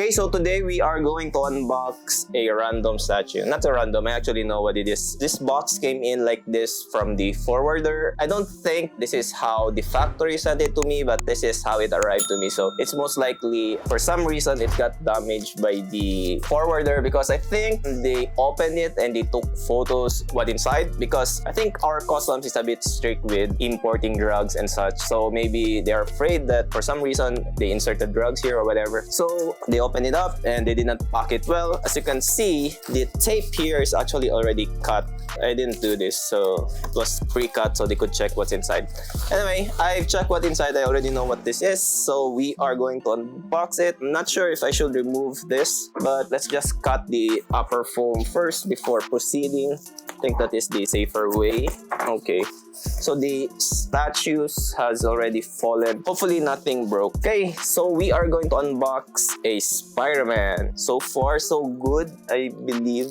Okay, so today we are going to unbox a random statue. Not a random, I actually know what it is. This box came in like this from the forwarder. I don't think this is how the factory sent it to me, but this is how it arrived to me. So it's most likely, for some reason, it got damaged by the forwarder because I think they opened it and they took photos what inside, because I think our customs is a bit strict with importing drugs and such. So maybe they're afraid that for some reason they inserted drugs here or whatever. So they opened it up and they did not pack it well. As you can see, the tape here is actually already cut. I didn't do this, so it was pre-cut so they could check what's inside. Anyway, I've checked what's inside. I already know what this is, so we are going to unbox it. I'm not sure if I should remove this, but let's just cut the upper foam first before proceeding. I think that is the safer way. Okay, so the statues has already fallen. Hopefully nothing broke. Okay, so we are going to unbox a Spider-Man. So far so good, I believe.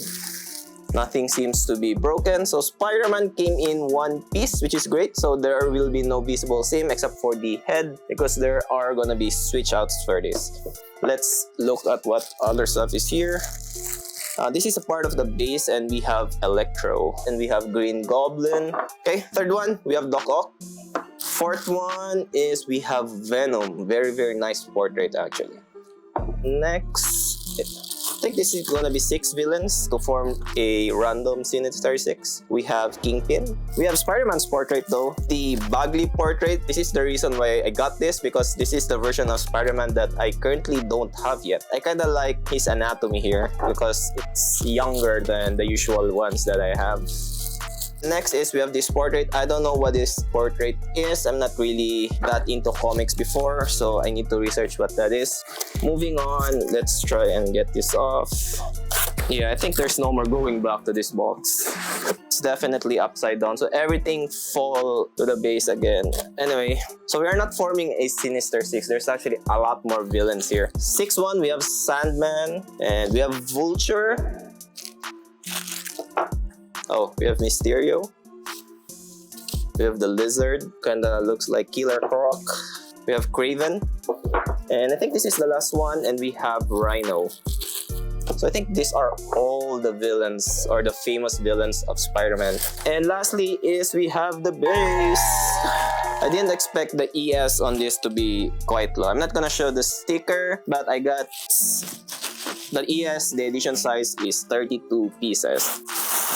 Nothing seems to be broken. So Spider-Man came in one piece, which is great. So there will be no visible seam except for the head, because there are gonna be switch outs for this. Let's look at what other stuff is here. This is a part of the base, and we have Electro, and we have Green Goblin. Okay, third one, we have Doc Ock. Fourth one is we have Venom. Very, very nice portrait actually. Next, I think this is gonna be 6 villains to form a random Sinister 6. We have Kingpin. We have Spider-Man's portrait though. The Bagley portrait. This is the reason why I got this, because this is the version of Spider-Man that I currently don't have yet. I kinda like his anatomy here because it's younger than the usual ones that I have. Next is we have this portrait. I don't know what this portrait is. I'm not really that into comics before, so I need to research what that is. Moving on, let's try and get this off. Yeah, I think there's no more going back to this box. It's definitely upside down, so everything fall to the base again. Anyway, so we are not forming a Sinister 6. There's actually a lot more villains here. 6-1, we have Sandman, and we have Vulture. Oh, we have Mysterio. We have the Lizard, kinda looks like Killer Croc. We have Kraven. And I think this is the last one, and we have Rhino. So I think these are all the villains, or the famous villains of Spider-Man. And lastly is we have the base. I didn't expect the ES on this to be quite low. I'm not gonna show the sticker, but I got the ES, the edition size is 32 pieces.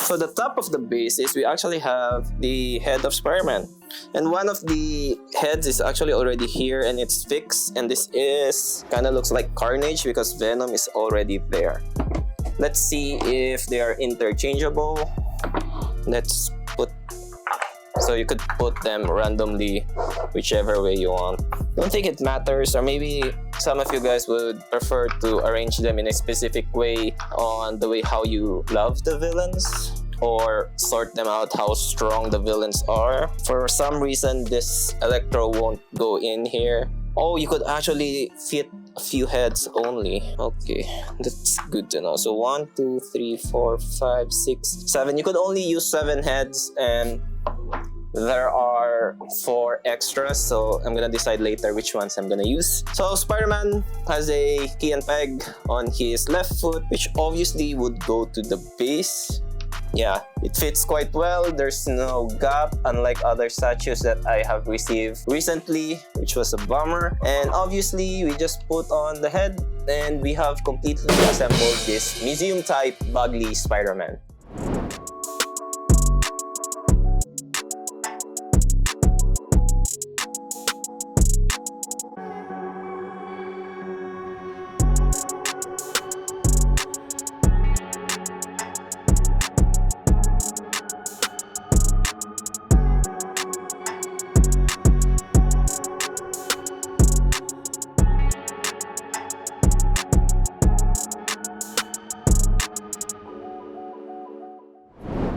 So the top of the base is we actually have the head of Spider-Man. And one of the heads is actually already here and it's fixed. And this is kind of looks like Carnage because Venom is already there. Let's see if they are interchangeable. Let's put... So you could put them randomly, whichever way you want. Don't think it matters, or maybe some of you guys would prefer to arrange them in a specific way on the way how you love the villains, or sort them out how strong the villains are. For some reason, this Electro won't go in here. Oh, you could actually fit a few heads only. Okay, that's good to know. So 1, 2, 3, 4, 5, 6, 7. You could only use 7 heads, and there are 4 extras, so I'm gonna decide later which ones I'm gonna use. So Spider-Man has a key and peg on his left foot, which obviously would go to the base. Yeah, it fits quite well. There's no gap, unlike other statues that I have received recently, which was a bummer. And obviously, we just put on the head, and we have completely assembled this museum-type Bagley Spider-Man.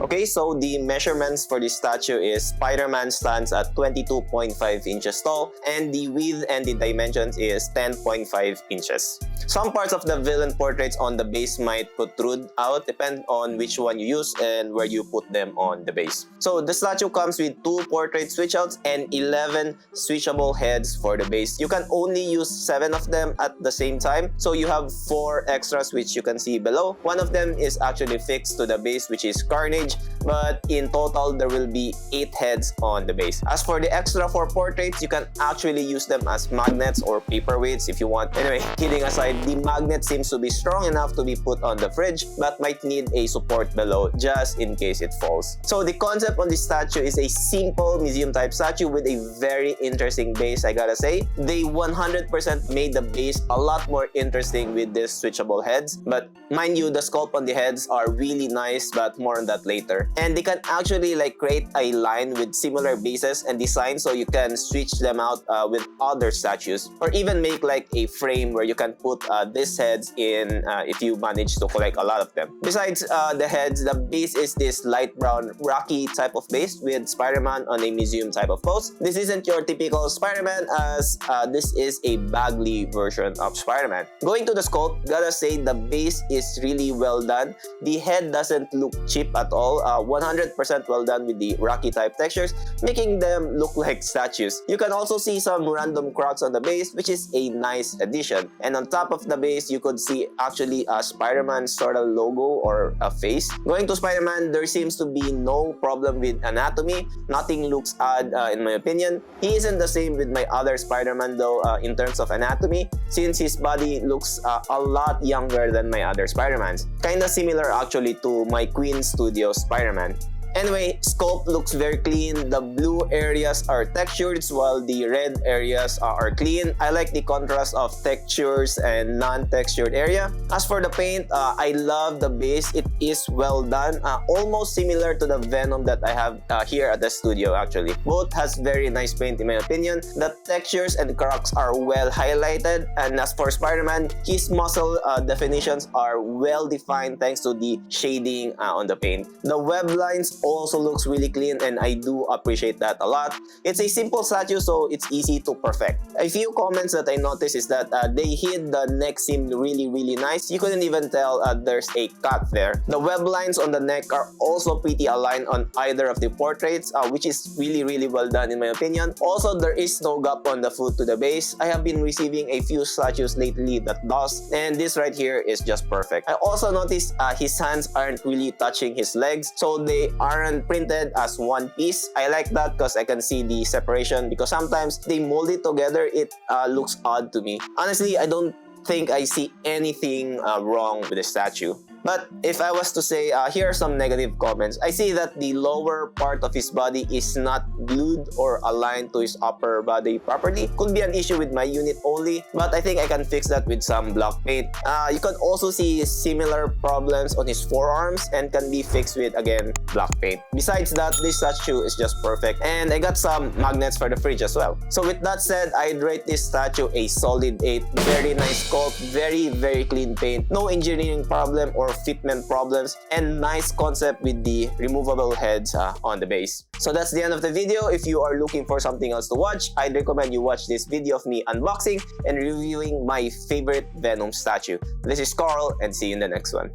Okay, so the measurements for this statue is Spider-Man stands at 22.5 inches tall, and the width and the dimensions is 10.5 inches. Some parts of the villain portraits on the base might protrude out, depend on which one you use and where you put them on the base. So the statue comes with 2 portrait switch outs and 11 switchable heads for the base. You can only use 7 of them at the same time, so you have 4 extras which you can see below. One of them is actually fixed to the base, which is Carnage, but in total there will be 8 heads on the base. As for the extra 4 portraits, you can actually use them as magnets or paperweights if you want. Anyway, kidding aside, the magnet seems to be strong enough to be put on the fridge but might need a support below just in case it falls. So the concept on this statue is a simple museum type statue with a very interesting base, I gotta say. They 100% made the base a lot more interesting with these switchable heads, but mind you, the sculpt on the heads are really nice, but more on that later. And they can actually like create a line with similar bases and designs, so you can switch them out with other statues, or even make like a frame where you can put these heads in if you manage to collect a lot of them. Besides the heads, the base is this light brown rocky type of base with Spider-Man on a museum type of pose. This isn't your typical Spider-Man, as this is a Bagley version of Spider-Man. Going to the sculpt, gotta say the base is really well done. The head doesn't look cheap at all. 100% well done with the rocky type textures, making them look like statues. You can also see some random cracks on the base, which is a nice addition. And on top of the base, you could see actually a Spider-Man sort of logo or a face. Going to Spider-Man, there seems to be no problem with anatomy. Nothing looks odd in my opinion. He isn't the same with my other Spider-Man though in terms of anatomy, since his body looks a lot younger than my other Spider-Mans. Kinda similar actually to my Queen Studio Spider-Man. Anyway, sculpt looks very clean. The blue areas are textured while the red areas are clean. I like the contrast of textures and non-textured area. As for the paint, I love the base. It is well done. Almost similar to the Venom that I have here at the studio actually. Both has very nice paint in my opinion. The textures and cracks are well highlighted. And as for Spider-Man, his muscle definitions are well defined thanks to the shading on the paint. The web lines also looks really clean, and I do appreciate that a lot. It's a simple statue, so it's easy to perfect. A few comments that I noticed is that they hid the neck seam really nice. You couldn't even tell there's a cut there. The web lines on the neck are also pretty aligned on either of the portraits, which is really well done in my opinion. Also, there is no gap on the foot to the base. I have been receiving a few statues lately that does, and this right here is just perfect. I also noticed his hands aren't really touching his legs, so they aren't printed as one piece. I like that because I can see the separation, because sometimes they mold it together, it looks odd to me. Honestly, I don't think I see anything wrong with the statue. But if I was to say, here are some negative comments. I see that the lower part of his body is not glued or aligned to his upper body properly. Could be an issue with my unit only, but I think I can fix that with some block paint. You can also see similar problems on his forearms and can be fixed with, again, block paint. Besides that, this statue is just perfect. And I got some magnets for the fridge as well. So with that said, I'd rate this statue a solid 8. Very nice sculpt, very clean paint. No engineering problem or fitment problems, and nice concept with the removable heads on the base. So that's the end of the video. If you are looking for something else to watch, I'd recommend you watch this video of me unboxing and reviewing my favorite Venom statue. This is Carl, and see you in the next one.